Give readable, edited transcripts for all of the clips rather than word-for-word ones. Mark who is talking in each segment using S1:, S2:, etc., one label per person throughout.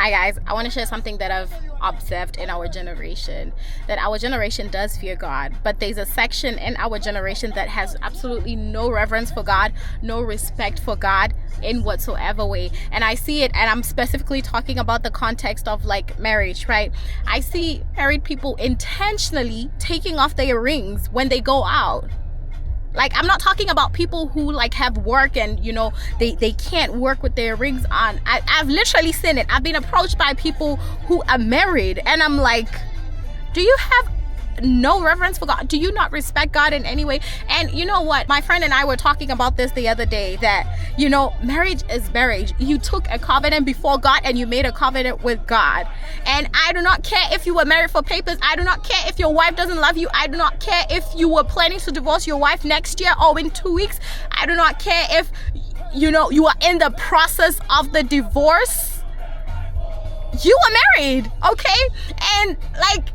S1: Hi guys, I want to share something that I've observed in our generation, that our generation does fear God, but there's a section in our generation that has absolutely no reverence for God, no respect for God in whatsoever way. And I see it, and I'm specifically talking about the context of like marriage, right? I see married people intentionally taking off their rings when they go out. Like, I'm not talking about people who like have work and they can't work with their rings on. I've literally seen it. I've been approached by people who are married, and I'm like, do you have no reverence for God? Do you not respect God in any way? And you know what, my friend and I were talking about this the other day, that marriage is marriage. You took a covenant before God and you made a covenant with God. And I do not care if you were married for papers. I do not care if your wife doesn't love you. I do not care if you were planning to divorce your wife next year or in 2 weeks. I do not care if you are in the process of the divorce. You are married, okay? And like,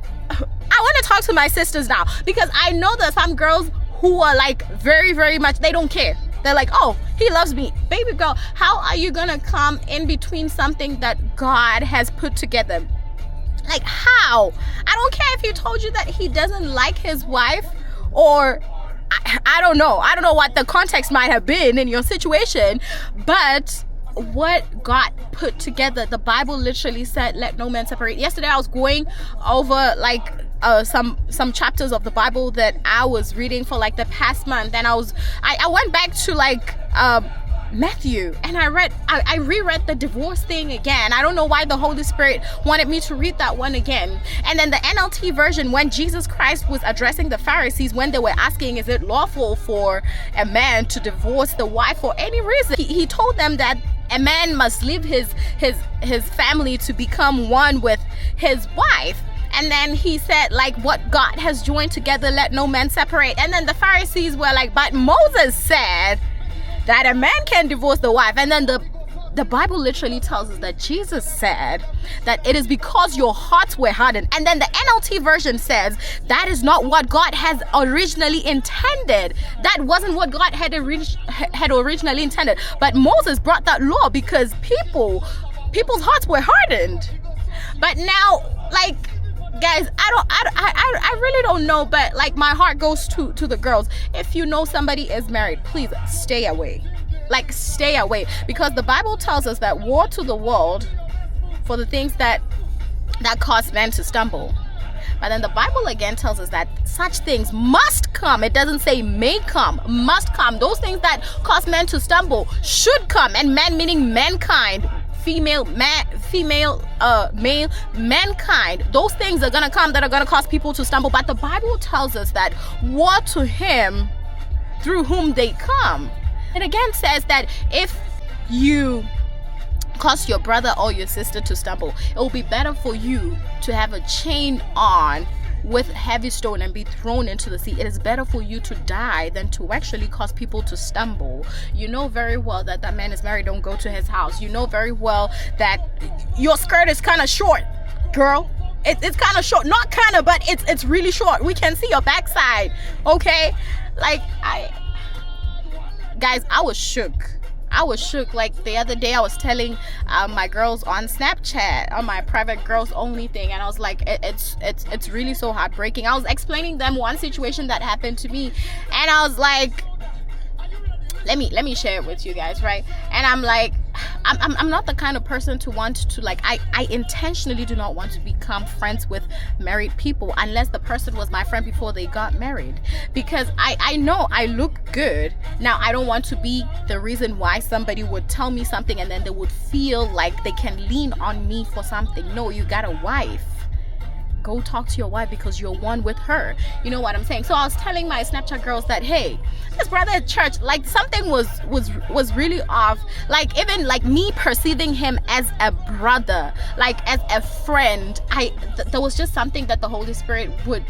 S1: I want to talk to my sisters now, because I know that some girls who are like very, very much, they don't care. They're like, oh, he loves me. Baby girl, how are you going to come in between something that God has put together? Like, how? I don't care if he told you that he doesn't like his wife, or I don't know. I don't know what the context might have been in your situation, but what God put together, the Bible literally said, let no man separate. Yesterday I was going over like some chapters of the Bible that I was reading for like the past month, and I went back to like Matthew, and I reread the divorce thing again. I don't know why the Holy Spirit wanted me to read that one again. And then the NLT version, when Jesus Christ was addressing the Pharisees when they were asking, is it lawful for a man to divorce the wife for any reason, he told them that a man must leave his family to become one with his wife. And then he said, like, what God has joined together, let no man separate. And then the Pharisees were like, but Moses said that a man can divorce the wife. And then the Bible literally tells us that Jesus said that it is because your hearts were hardened. And then the NLT version says that is not what God has originally intended. That wasn't what God had originally intended. But Moses brought that law because people's hearts were hardened. But now, like, guys, I really don't know, but like, my heart goes to the girls. If you know somebody is married, please stay away. Like, stay away, because the Bible tells us that woe to the world for the things that cause men to stumble. But then the Bible again tells us that such things must come. It doesn't say may come, must come. Those things that cause men to stumble should come. And men meaning mankind, male, mankind. Those things are gonna come that are gonna cause people to stumble. But the Bible tells us that woe to him through whom they come. It again says that if you cause your brother or your sister to stumble, it will be better for you to have a chain on with heavy stone and be thrown into the sea. It is better for you to die than to actually cause people to stumble. You know very well that man is married, don't go to his house. You know very well that your skirt is kind of short, girl. It's kind of short, not kind of, but it's really short. We can see your backside, okay? Like, guys, I was shook. Like, the other day I was telling my girls on Snapchat, on my private girls only thing, and I was like, it's really so heartbreaking. I was explaining them one situation that happened to me, and I was like, let me share it with you guys, right? And I'm like, I'm not the kind of person to want to, like, I intentionally do not want to become friends with married people unless the person was my friend before they got married, because I know I look good. Now, I don't want to be the reason why somebody would tell me something and then they would feel like they can lean on me for something. No, you got a wife. Go talk to your wife because you're one with her. You know what I'm saying? So I was telling my Snapchat girls that, hey, this brother at church, like, something was really off. Like, even like me perceiving him as a brother, like as a friend, there was just something that the Holy Spirit would,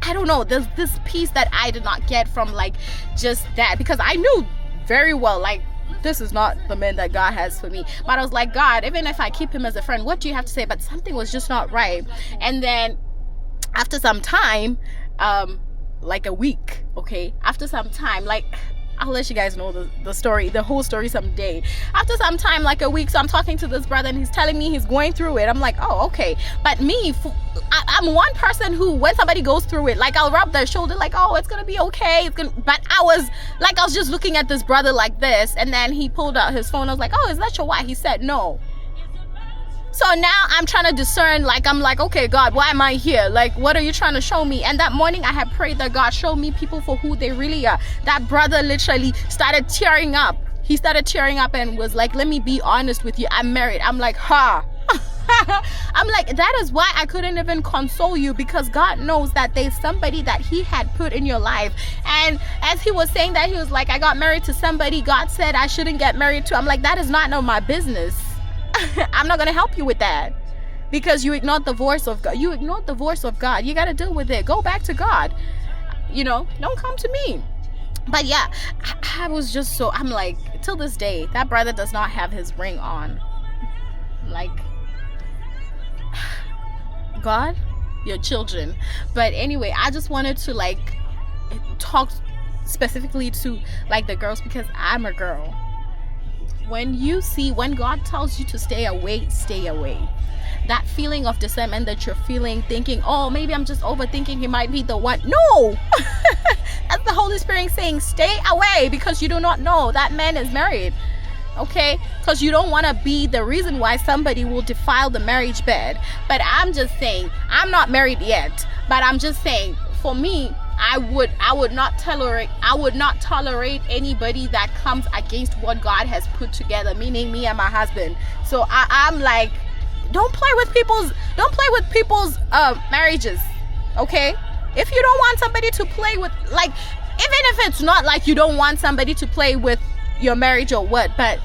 S1: I don't know, there's this piece that I did not get from like just that, because I knew very well, like, this is not the man that God has for me. But I was like, God, even if I keep him as a friend, what do you have to say? But something was just not right. And then after some time, like a week, okay, after some time, like, I'll let you guys know the story, the whole story someday. After some time, like a week, so I'm talking to this brother and he's telling me he's going through it. I'm like, oh, okay. But me, I'm one person who, when somebody goes through it, like I'll rub their shoulder like, oh, it's gonna be okay. But I was just looking at this brother like this, and then he pulled out his phone. I was like, oh, is that your wife? He said no. So now I'm trying to discern, like, I'm like, okay, God, why am I here? Like, what are you trying to show me? And that morning I had prayed that God show me people for who they really are. That brother literally started tearing up. He started tearing up and was like, let me be honest with you. I'm married. I'm like, ha. I'm like, that is why I couldn't even console you, because God knows that there's somebody that he had put in your life. And as he was saying that, he was like, I got married to somebody God said I shouldn't get married to. I'm like, that is not none of my business. I'm not going to help you with that, because you ignored the voice of God. You ignored the voice of God. You got to deal with it. Go back to God. Don't come to me. But yeah, I was just so, I'm like, till this day, that brother does not have his ring on. Like, God, your children. But anyway, I just wanted to like talk specifically to like the girls, because I'm a girl. When God tells you to stay away, stay away. That feeling of discernment that you're feeling, thinking, oh, maybe I'm just overthinking, he might be the one. No. That's the Holy Spirit saying, stay away, because you do not know that man is married. Okay, because you don't want to be the reason why somebody will defile the marriage bed. But I'm just saying, I'm not married yet, but I'm just saying, for me, I would not tolerate anybody that comes against what God has put together, meaning me and my husband. So I'm like, don't play with people's marriages. Okay, if you don't want somebody to play with, like, even if it's not like you don't want somebody to play with your marriage or what, but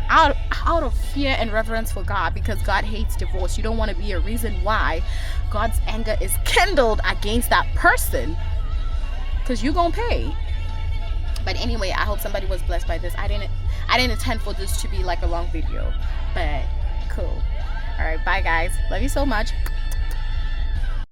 S1: out of fear and reverence for God, because God hates divorce, you don't want to be a reason why God's anger is kindled against that person, because you're gonna pay. But anyway, I hope somebody was blessed by this. I didn't intend for this to be like a long video, but cool. All right, bye guys, love you so much.